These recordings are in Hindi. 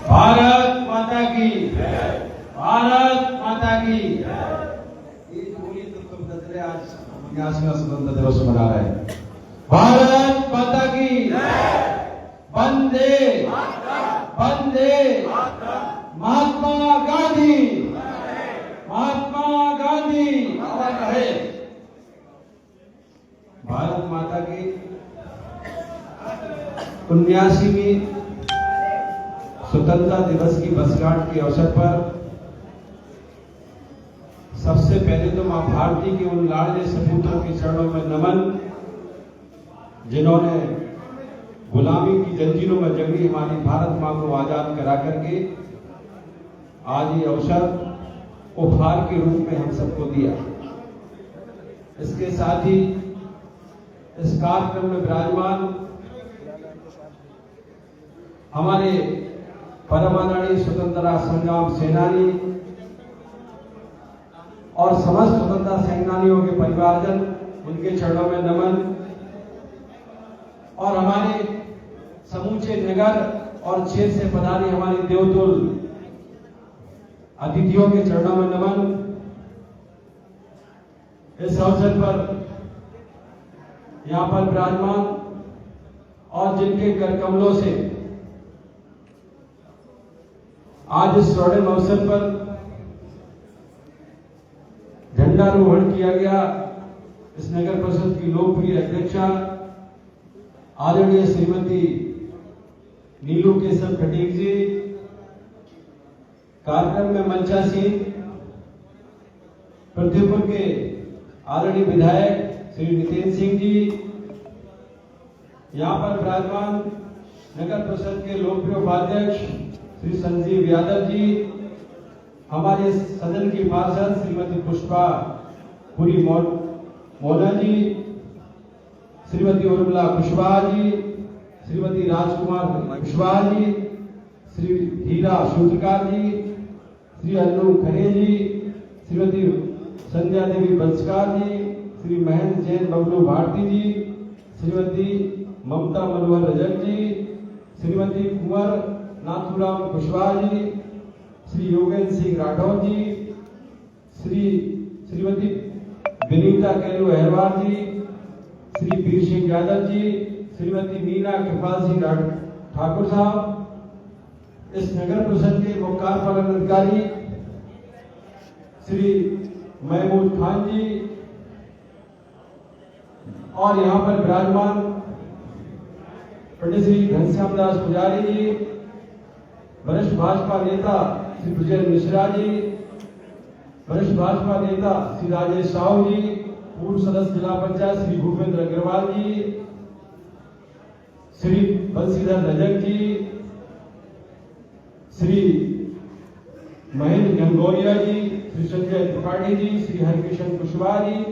भारत माता की, भारत माता की। ये बोली तो तुम नजरे आज 79वां स्वतंत्रता दिवस मना रहे हैं। भारत माता की, वंदे वंदे महात्मा गांधी, महात्मा गांधी अमर रहे। भारत माता की 79वीं स्वतंत्रता दिवस की वर्षगांठ के अवसर पर सबसे पहले तो मां भारती के उन लाडले सपूतों के चरणों में नमन, जिन्होंने गुलामी की जंजीरों में जकड़ी हमारी भारत मां को आजाद करा करके आज ये अवसर उपहार के रूप में हम सबको दिया। इसके साथ ही इस कार्यक्रम में विराजमान हमारे परम आदरणीय स्वतंत्रता संग्राम सेनानी और समस्त स्वतंत्रता सेनानियों के परिवारजन, उनके चरणों में नमन, और हमारे समूचे नगर और क्षेत्र से पधारी हमारी देवतुल अतिथियों के चरणों में नमन। इस अवसर पर यहां पर विराजमान और जिनके कर कमलों से आज इस स्वर्णिम अवसर पर झंडारोहण किया गया, इस नगर परिषद की लोकप्रिय अध्यक्षा आदरणीय श्रीमती नीलू केशव खटीक जी, कार्यक्रम में मंचासीन पृथ्वीपुर के आदरणीय विधायक श्री नितिन सिंह जी, यहां पर विराजमान नगर परिषद के लोकप्रिय उपाध्यक्ष श्री संजीव यादव जी, हमारे सदन की पार्षद श्रीमती पुष्पा पुरी मोना जी, श्रीमती उर्मिला कुशवाहा जी, श्रीमती राजकुमार कुशवाहा जी, श्री हीरा सूत्रकार जी, श्री अन्नू खरे जी, श्रीमती संध्या देवी बंसकार जी, श्री महेंद्र जैन बबलू भारती जी, श्रीमती ममता मनोहर रजक जी, श्रीमती कुंवर नाथुराम कुशवाहा जी, श्री योगेंद्र सिंह राठौर जी, श्रीमती विनीता कैलू अहरवार जी, श्री वीर सिंह यादव जी, श्रीमती मीना कृपाल सिंह ठाकुर साहब, इस नगर परिषद के मुख्य कार्यपालन अधिकारी श्री महमूद खान जी, और यहां पर विराजमान पंडित श्री घनश्याम दास पुजारी जी, वरिष्ठ भाजपा नेता श्री विजय मिश्रा जी, वरिष्ठ भाजपा नेता श्री राजेश साहू जी, पूर्व सदस्य जिला पंचायत श्री भूपेंद्र अग्रवाल जी, श्री बंशीधर रजक जी, श्री महेंद्र गंगोरिया जी, श्री संजय त्रिपाठी जी, श्री हरकिशन कुशवाहा जी,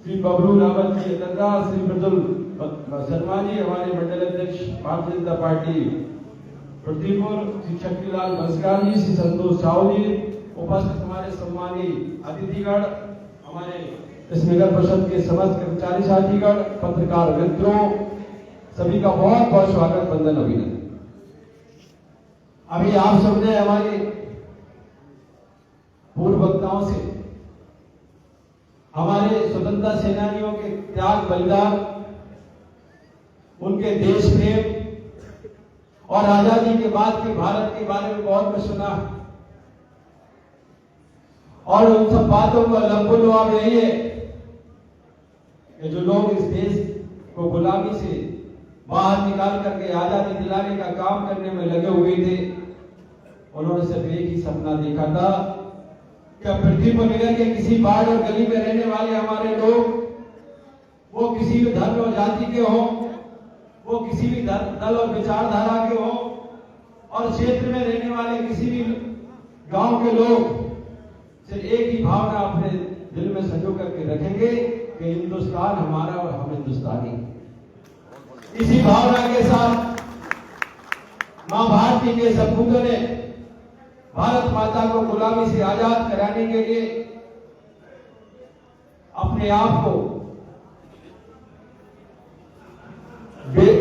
श्री बबलू रावत जी अतंगा, श्री मृदुल शर्मा जी, हमारे मंडल अध्यक्ष भारतीय जनता पार्टी पृथ्वीपुर, श्री शक्तिलाल बंसकार जी, श्री संतोष साहू जी, उपस्थित हमारे सम्मानीय अतिथिगण, हमारे इस नगर परिषद के समस्त कर्मचारी साथीगण, पत्रकार मित्रों, सभी का बहुत बहुत स्वागत, वंदन, अभिनंदन। अभी आप सबने हमारे पूर्व वक्ताओं से हमारे स्वतंत्रता सेनानियों के त्याग बलिदान, उनके देश प्रेम और आजादी के बाद के भारत के बारे में बहुत कुछ सुना, और उन सब बातों का लंबुलवाब यही है कि जो लोग इस देश को गुलामी से बाहर निकाल करके आजादी दिलाने का काम करने में लगे हुए थे, उन्होंने सिर्फ एक ही सपना देखा था कि पृथ्वी पर नगर के किसी बाड़ और गली में रहने वाले हमारे लोग, वो किसी भी धर्म और जाति के हों, वो किसी भी दल और विचारधारा के हों, और क्षेत्र में रहने वाले किसी भी गांव के लोग सिर्फ एक ही भावना अपने दिल में संजो करके रखेंगे कि हिंदुस्तान हमारा और हम हिंदुस्तानी। इसी भावना के साथ मां भारती के सपूतों ने भारत माता को गुलामी से आजाद कराने के लिए अपने आप को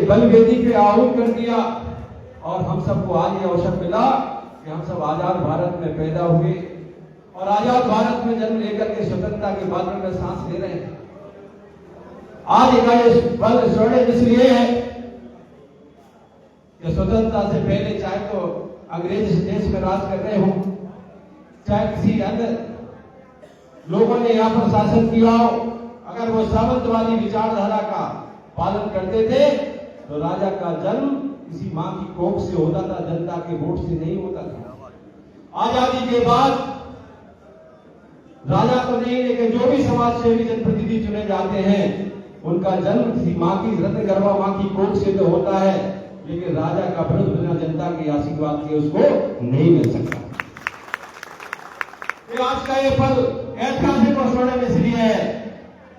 बलवेदी पे आहूत कर दिया, और हम सबको आज ये अवसर मिला कि हम सब आजाद भारत में पैदा हुए और आजाद भारत में जन्म लेकर के स्वतंत्रता के बादल में सांस ले रहे हैं। आज का ये पल स्वर्णिम इसलिए है कि स्वतंत्रता से पहले चाहे तो अंग्रेज इस देश में राज कर रहे हो, चाहे किसी अन्य लोगों ने यहाँ पर शासन किया हो, अगर वो सामंतवादी विचारधारा का पालन करते थे तो राजा का जन्म किसी मां की कोख से होता था, जनता के वोट से नहीं होता था। आजादी के बाद राजा तो नहीं, लेकिन जो भी समाज सेवी जनप्रतिनिधि चुने जाते हैं उनका जन्म किसी मां की रत्नगर्भा मां की कोख से तो होता है, लेकिन राजा का वृद्ध बिना जनता के आशीर्वाद के उसको नहीं मिल सकता। आज का ये पल ऐतिहासिक और स्वर्णिम इसलिए है,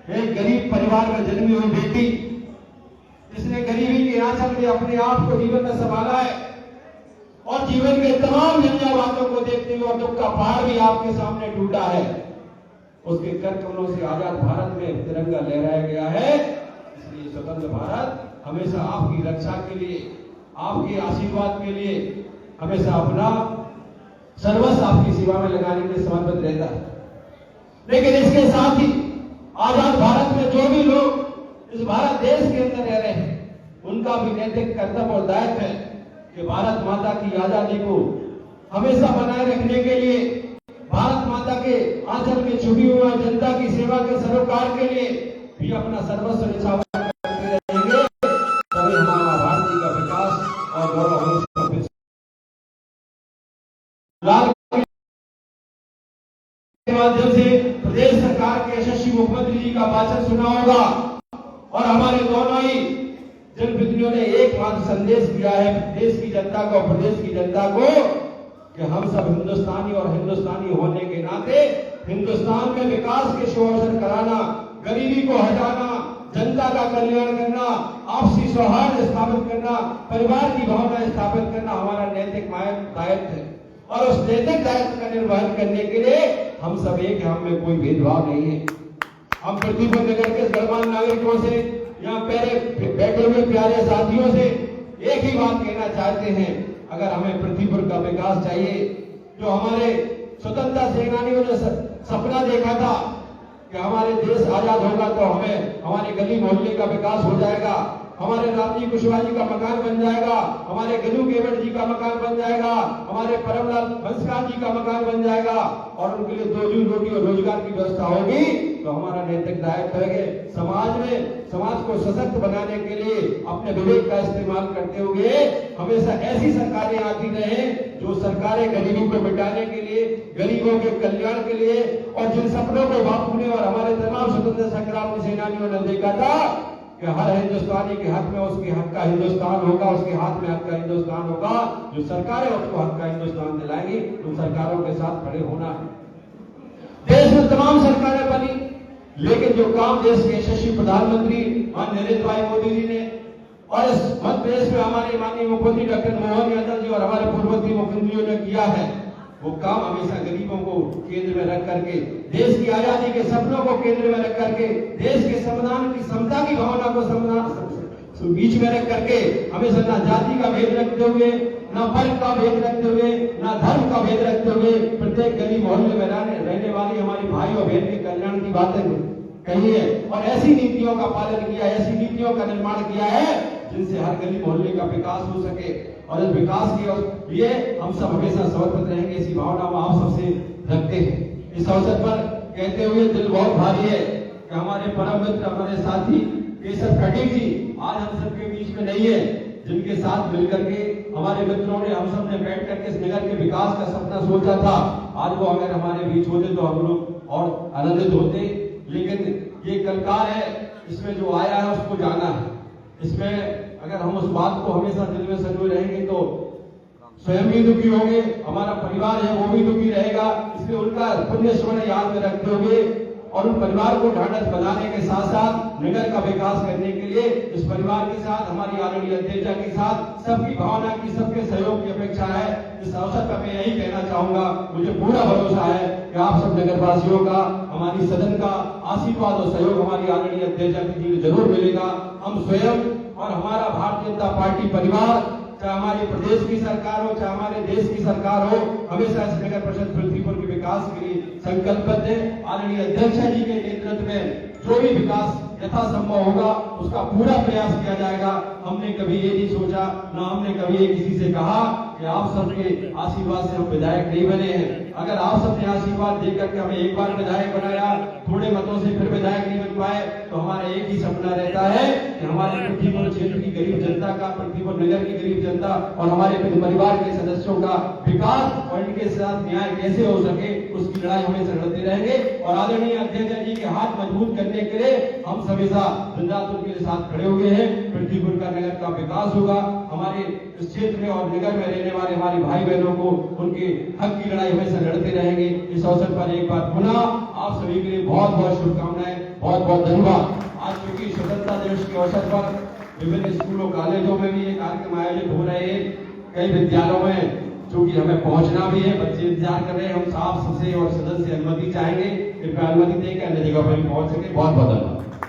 एक गरीब परिवार में जन्मी हुई बेटी जिसने गरीबी के आंचल में अपने आप को जीवन में संभाला है और जीवन के तमाम झंझावातों को देखते हुए और दुख का पहाड़ भी आपके सामने टूटा है, उसके कर कमलों से आजाद भारत में तिरंगा लहराया गया है। इसलिए स्वतंत्र भारत हमेशा आपकी रक्षा के लिए, आपके आशीर्वाद के लिए हमेशा अपना सर्वस्व आपकी सेवा में लगाने के लिए समर्पित रहता है। लेकिन इसके साथ ही आजाद भारत में जो भी लोग इस भारत देश के अंदर रह रहे हैं उनका भी नैतिक कर्तव्य और दायित्व है कि भारत माता की आजादी को हमेशा बनाए रखने के लिए, भारत माता के आंचल में छुपी हुई जनता की सेवा के सरोकार के लिए भी अपना सर्वस्व निछावर करते रहेंगे, तभी हमारा भारत का विकास और गौरव के माध्यम से प्रदेश सरकार के यशस्वी मुख्यमंत्री जी का भाषण सुना होगा और हमारे दोनों ही जनप्रतिनिधियों ने एकमात्र संदेश दिया है देश की जनता को, प्रदेश की जनता को, कि हम सब हिंदुस्तानी और हिंदुस्तानी होने के नाते हिंदुस्तान में विकास के शोषण कराना, गरीबी को हटाना, जनता का कल्याण करना, आपसी सौहार्द स्थापित करना, परिवार की भावना स्थापित करना हमारा नैतिक दायित्व है और उस नैतिक दायित्व का निर्वहन करने के लिए हम सब एक, हम में कोई भेदभाव नहीं है। हम प्रतिबंध नगर के गणमान्य नागरिकों से, यहाँ बैठे हुए प्यारे साथियों से एक ही बात कहना चाहते हैं, अगर हमें पृथ्वीपुर का विकास चाहिए, जो हमारे स्वतंत्रता सेनानियों ने सपना देखा था कि हमारे देश आजाद होगा तो हमें हमारे गली मोहल्ले का विकास हो जाएगा, हमारे रामजी कुशवाहा जी का मकान बन जाएगा, हमारे गनू केवट जी का मकान बन जाएगा, हमारे परमलाल बंसकार जी का मकान बन जाएगा और उनके लिए दो जून रोटी और रोजगार की व्यवस्था होगी, तो हमारा नैतिक दायित्व है कि समाज को सशक्त बनाने के लिए अपने विवेक का इस्तेमाल करते हुए हमेशा ऐसी सरकारें आती रहे जो सरकारें गरीबी को मिटाने के लिए, गरीबों के कल्याण के लिए, और जिन सपनों को बापू ने और हमारे तमाम स्वतंत्रता संग्राम के सेनानियों ने देखा था कि हर हिंदुस्तानी के हक में उसके हक का हिंदुस्तान होगा, उसके हाथ में हक का हिंदुस्तान होगा, जो सरकारें उसको हक का हिंदुस्तान दिलाएंगी उन सरकारों के साथ खड़े होना है। देश में तमाम सरकारें बनी, लेकिन जो काम देश के यशस्वी प्रधानमंत्री माननीय नरेंद्र भाई मोदी जी ने और इस मध्य प्रदेश में हमारे माननीय मुख्यमंत्री डॉक्टर मोहन यादव जी और हमारे पूर्ववर्ती मुख्यमंत्रियों ने किया है, वो काम हमेशा गरीबों को केंद्र में रख करके, देश की आजादी के सपनों को केंद्र में रख करके, देश के संविधान की समता की भावना को बीच में रख करके हमेशा ना जाति का भेद रखते हुए, ना वर्ग का भेद रखते हुए, ना धर्म का भेद रखते हुए प्रत्येक गली मोहल्ले में रहने वाली हमारी भाई और बहन के कल्याण की बातें कही है और ऐसी नीतियों का पालन किया है, ऐसी नीतियों का निर्माण किया है जिनसे हर गली मोहल्ले का विकास हो सके और इस विकास के लिए हम सब हमेशा समर्पित रहेंगे, इसी भावना में आप सबसे रखते हैं। इस अवसर पर कहते हुए दिल बहुत भारी है कि हमारे परम मित्र, हमारे साथी केशव खटीक जी आज हम सबके बीच में नहीं है, जिनके साथ मिलकर के हमारे मित्रों ने, हम सब ने बैठ करके इस नगर के विकास का सपना सोचा था। आज वो अगर हमारे बीच होते तो हम लोग और आनंदित होते, लेकिन ये कलकार है, इसमें जो आया है उसको जाना है। इसमें अगर हम उस बात को हमेशा दिल में संजोए रहेंगे तो स्वयं भी दुखी होंगे, हमारा परिवार है वो भी दुखी रहेगा। इसलिए उनका पुण्य स्मरण याद में रखते हुए और उन परिवार को ढांढस बनाने के साथ साथ नगर का विकास करने के लिए इस परिवार के साथ, हमारी आदरणीय अध्यक्षा के साथ सबकी भावना की, सबके सहयोग की अपेक्षा है। इस अवसर पर मैं यही कहना चाहूंगा, मुझे पूरा भरोसा है कि आप सब नगरवासियों का, हमारी सदन का आशीर्वाद और सहयोग हमारी आदरणीय अध्यक्षा जी जरूर मिलेगा। हम स्वयं और हमारा भारतीय जनता पार्टी परिवार चाहे हमारे प्रदेश की सरकार हो, चाहे हमारे देश की सरकार हो, हमेशा इस नगर परिषद पृथ्वीपुर के विकास के लिए संकल्पित है। आदरणीय अध्यक्ष जी के नेतृत्व में जो भी विकास यथासंभव होगा उसका पूरा प्रयास किया जाएगा। हमने कभी ये नहीं सोचा, ना हमने कभी ये किसी से कहा कि आप सबके आशीर्वाद से हम विधायक नहीं बने हैं। अगर आप सबने आशीर्वाद देकर के हमें एक बार विधायक बनाया, थोड़े मतों से फिर विधायक नहीं बन पाए, तो हमारा एक ही सपना रहता है कि हमारे पृथ्वीपुर क्षेत्र की गरीब जनता का, पृथ्वीपुर नगर की गरीब जनता और हमारे परिवार के सदस्यों का विकास और इनके साथ न्याय कैसे हो सके, उसकी लड़ाई हमेशा लड़ते रहेंगे। और आदरणीय अध्यक्ष जी के हाथ मजबूत करने के लिए हम हमेशा दिन रात उनके साथ खड़े हुए हैं। पृथ्वीपुर का नगर का विकास होगा, हमारे इस क्षेत्र में और नगर में रहने वाले हमारे भाई बहनों को उनके हक की लड़ाई हमेशा लड़ते रहेंगे। इस अवसर पर एक बार पुनः आप सभी के लिए बहुत बहुत शुभकामनाएं, बहुत बहुत धन्यवाद। आज क्योंकि स्वतंत्रता दिवस के अवसर पर विभिन्न स्कूलों कॉलेजों में भी ये कार्यक्रम आयोजित हो रहे हैं, कई विद्यालयों में चूंकि हमें पहुंचना भी है, बच्चे इंतजार कर रहे हैं, हम साफ से और सदस्य अनुमति चाहेंगे, कृपया अनुमति देकर अन्य जगह पर भी पहुंच सके। बहुत बहुत धन्यवाद।